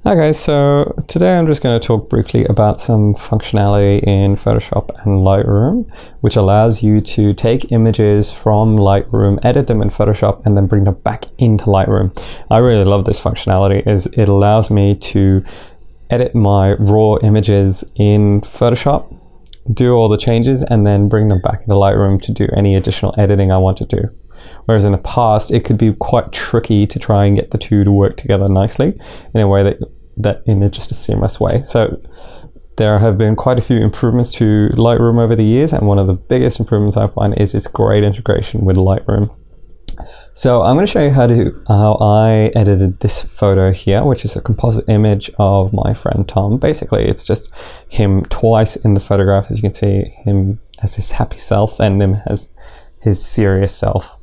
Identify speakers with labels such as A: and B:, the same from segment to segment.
A: Okay, so today I'm just going to talk briefly about some functionality in Photoshop and Lightroom, which allows you to take images from Lightroom, edit them in Photoshop, and then bring them back into Lightroom. I really love this functionality, as it allows me to edit my raw images in Photoshop, do all the changes, and then bring them back into Lightroom to do any additional editing I want to do. Whereas in the past, it could be quite tricky to try and get the two to work together nicely in a way that in just a seamless way. So there have been quite a few improvements to Lightroom over the years, and one of the biggest improvements I find is its great integration with Lightroom. So I'm going to show you how I edited this photo here, which is a composite image of my friend Tom. Basically, it's just him twice in the photograph. As you can see, him as his happy self and him as his serious self.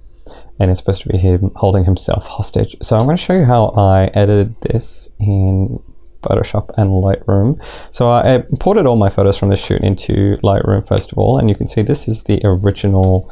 A: And it's supposed to be him holding himself hostage. So I'm going to show you how I edited this in Photoshop and Lightroom. So I imported all my photos from the shoot into Lightroom first of all, and you can see this is the original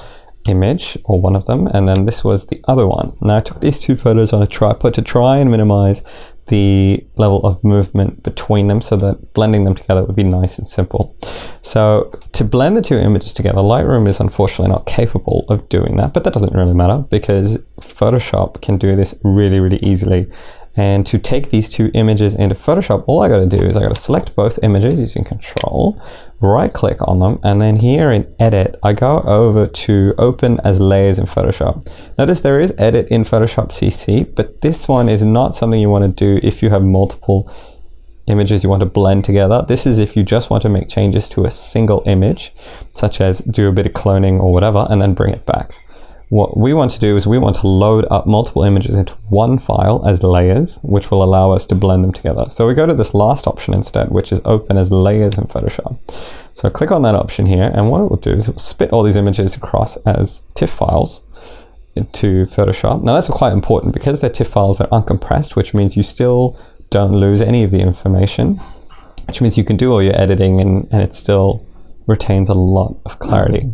A: image, or one of them, and then this was the other one. Now I took these two photos on a tripod to try and minimize the level of movement between them so that blending them together would be nice and simple. So to blend the two images together, Lightroom is unfortunately not capable of doing that, but that doesn't really matter because Photoshop can do this really, really easily. And to take these two images into Photoshop, all I got to do is I got to select both images using Control, right click on them, and then here in Edit, I go over to Open as Layers in Photoshop. Notice there is Edit in Photoshop CC, but this one is not something you want to do if you have multiple images you want to blend together. This is if you just want to make changes to a single image, such as do a bit of cloning or whatever, and then bring it back. What we want to do is we want to load up multiple images into one file as layers, which will allow us to blend them together. So we go to this last option instead, which is Open as Layers in Photoshop. So click on that option here, and what it will do is it will spit all these images across as TIFF files into Photoshop. Now that's quite important because they're TIFF files, they're uncompressed, which means you still don't lose any of the information, which means you can do all your editing and it still retains a lot of clarity.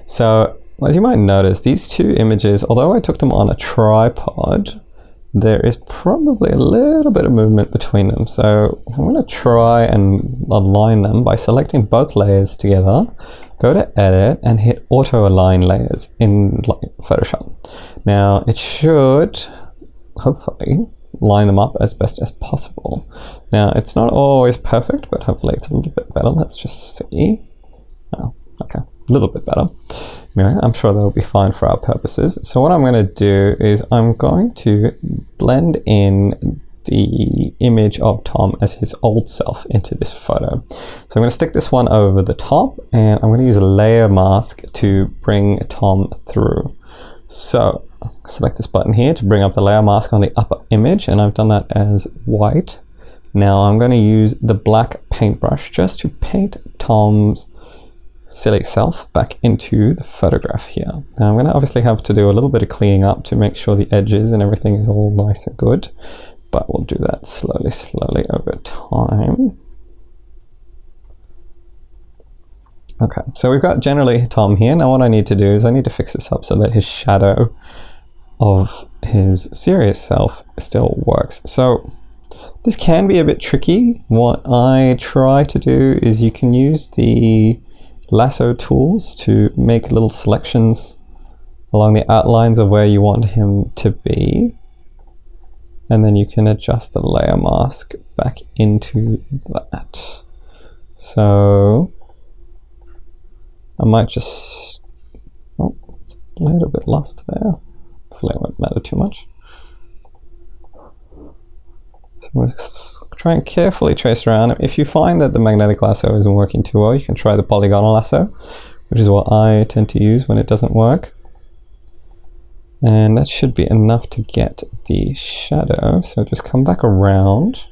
A: So as you might notice, these two images, although I took them on a tripod, there is probably a little bit of movement between them. So I'm going to try and align them by selecting both layers together, go to Edit, and hit Auto Align Layers in Photoshop. Now it should, hopefully, line them up as best as possible. Now it's not always perfect, but hopefully it's a little bit better. Let's just see. Oh, okay, a little bit better. Anyway, I'm sure that'll be fine for our purposes. So what I'm going to do is I'm going to blend in the image of Tom as his old self into this photo. So I'm going to stick this one over the top, and I'm going to use a layer mask to bring Tom through. So select this button here to bring up the layer mask on the upper image, and I've done that as white. Now I'm going to use the black paintbrush just to paint Tom's silly self back into the photograph here. Now I'm going to obviously have to do a little bit of cleaning up to make sure the edges and everything is all nice and good, but we'll do that slowly over time. Okay, so we've got generally Tom here. Now what I need to do is I need to fix this up so that his shadow of his serious self still works. So this can be a bit tricky. What I try to do is you can use the lasso tools to make little selections along the outlines of where you want him to be, and then you can adjust the layer mask back into that. So I might just, oh, it's a little bit lost there. Hopefully it won't matter too much. So we'll try and carefully trace around. If you find that the magnetic lasso isn't working too well, you can try the polygonal lasso, which is what I tend to use when it doesn't work. And that should be enough to get the shadow. So just come back around.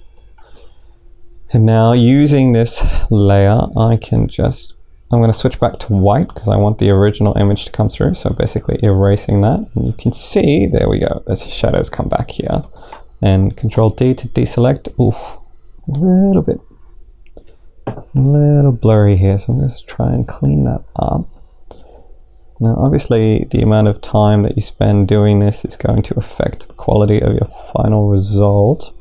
A: And now using this layer, I'm going to switch back to white because I want the original image to come through. So basically erasing that. And you can see, there we go, as the shadows come back here. And Control D to deselect. Oof, a little blurry here, so I'm going to try and clean that up. Now obviously the amount of time that you spend doing this is going to affect the quality of your final result.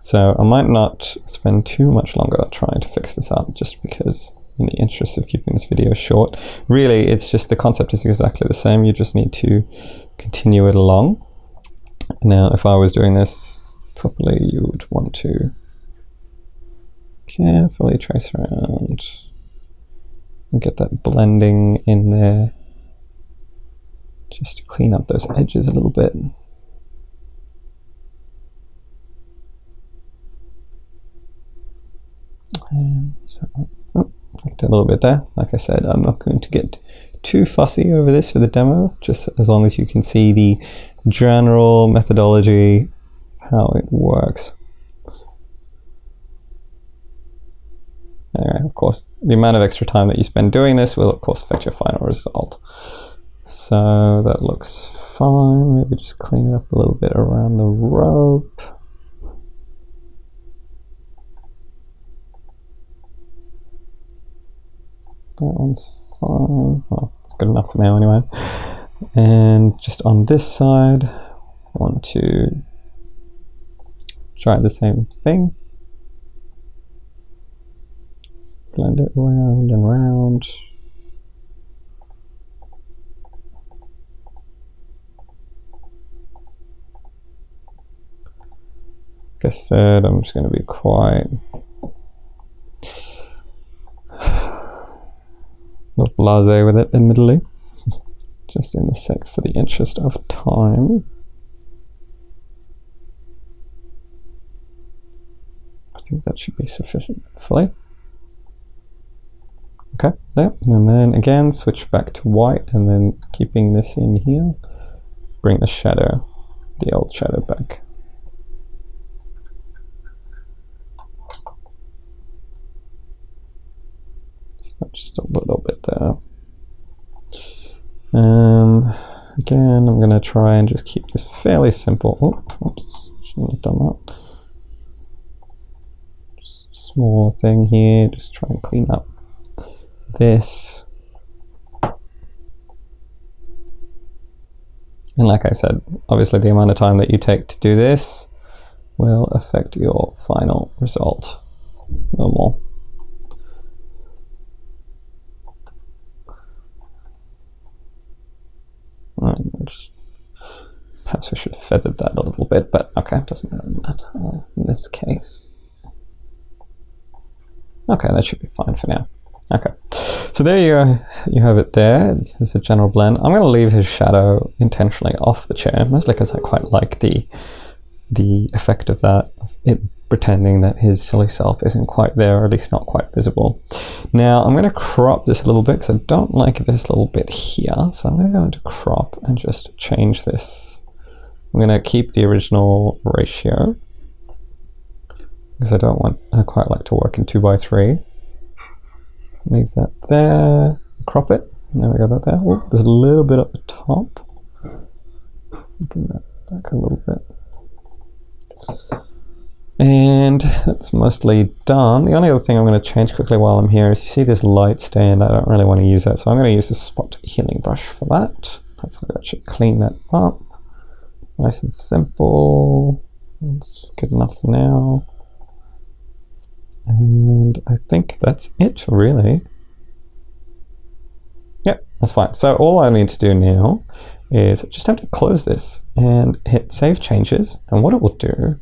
A: So I might not spend too much longer trying to fix this up, just because in the interest of keeping this video short. Really, it's just the concept is exactly the same. You just need to continue it along. Now, if I was doing this properly, you would want to carefully trace around and get that blending in there, just to clean up those edges a little bit. And so, a little bit there. Like I said, I'm not going to get too fussy over this for the demo, just as long as you can see the general methodology, how it works. Anyway, of course, the amount of extra time that you spend doing this will of course affect your final result. So that looks fine. Maybe just clean it up a little bit around the rope. That one's fine. Well, it's good enough for now anyway. And just on this side, I want to try the same thing. Just blend it round and round. Like I said, I'm just going to be quite not blasé with it, admittedly, just in the sake for the interest of time. I think that should be sufficient, hopefully. Okay, there, and then again switch back to white, and then keeping this in here, bring the shadow, the old shadow back. Just a little bit there. Again, I'm going to try and just keep this fairly simple. Oh, oops, shouldn't have done that. Just a small thing here, just try and clean up this. And like I said, obviously the amount of time that you take to do this will affect your final result. No more. Just perhaps we should have feathered that a little bit, but okay, it doesn't really matter in this case. Okay, that should be fine for now. Okay, so there you have it there. It's a general blend. I'm going to leave his shadow intentionally off the chair, mostly because I quite like the effect of that, it pretending that his silly self isn't quite there, or at least not quite visible. Now I'm going to crop this a little bit because I don't like this little bit here, so I'm going to go into crop and just change this. I'm going to keep the original ratio because I quite like to work in 2:3. Leave that there, crop it, there we go, that there. Oh, there's a little bit at the top, bring that back a little bit. And that's mostly done. The only other thing I'm going to change quickly while I'm here is you see this light stand. I don't really want to use that, so I'm going to use the spot healing brush for that. Hopefully that should clean that up. Nice and simple. It's good enough for now. And I think that's it, really. Yep, that's fine. So all I need to do now is just have to close this and hit Save Changes. And what it will do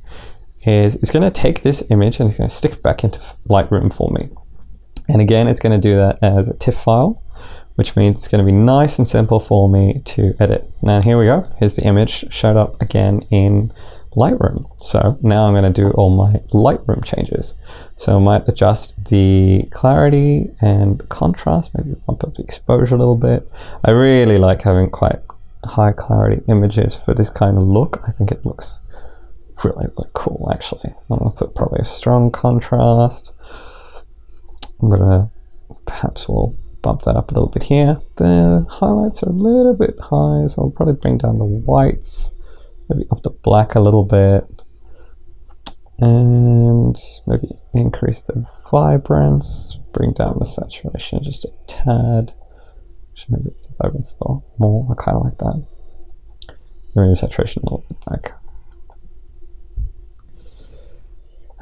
A: is it's going to take this image and it's going to stick it back into Lightroom for me. And again, it's going to do that as a TIFF file, which means it's going to be nice and simple for me to edit. Now here we go. Here's the image showed up again in Lightroom. So now I'm going to do all my Lightroom changes. So I might adjust the clarity and the contrast, maybe bump up the exposure a little bit. I really like having quite high clarity images for this kind of look. I think it looks really cool, actually. I'm going to put probably a strong contrast. I'm going to, perhaps we'll bump that up a little bit here. The highlights are a little bit high, so I'll probably bring down the whites, maybe up the black a little bit, and maybe increase the vibrance, bring down the saturation just a tad. Maybe the vibrance a little more, I kind of like that. Bring the saturation a little bit back.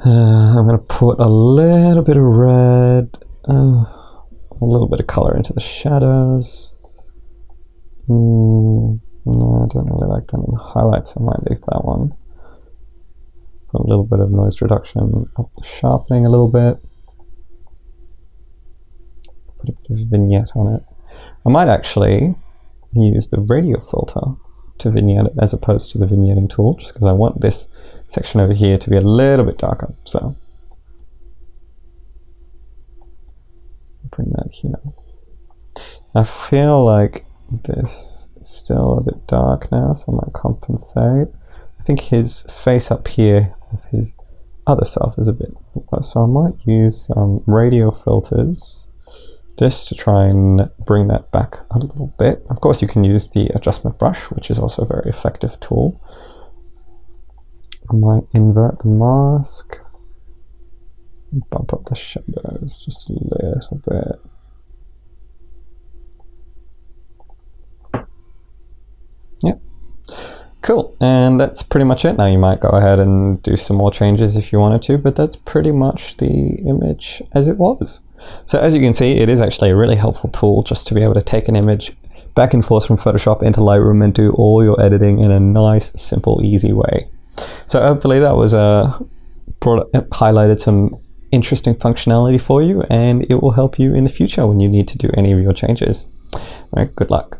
A: I'm going to put a little bit of red, a little bit of color into the shadows. No, I don't really like that in the highlights. I might leave that one. Put a little bit of noise reduction, sharpening a little bit. Put a bit of vignette on it. I might actually use the radio filter to vignette it as opposed to the vignetting tool, just because I want this section over here to be a little bit darker. So bring that here. I feel like this is still a bit dark now, so I might compensate. I think his face up here of his other self is a bit low, so I might use some radio filters just to try and bring that back a little bit. Of course, you can use the adjustment brush, which is also a very effective tool. I might invert the mask, bump up the shadows just a little bit. Yep. Cool, and that's pretty much it. Now you might go ahead and do some more changes if you wanted to, but that's pretty much the image as it was. So as you can see, it is actually a really helpful tool just to be able to take an image back and forth from Photoshop into Lightroom and do all your editing in a nice, simple, easy way. So hopefully that was highlighted some interesting functionality for you, and it will help you in the future when you need to do any of your changes. All right, good luck.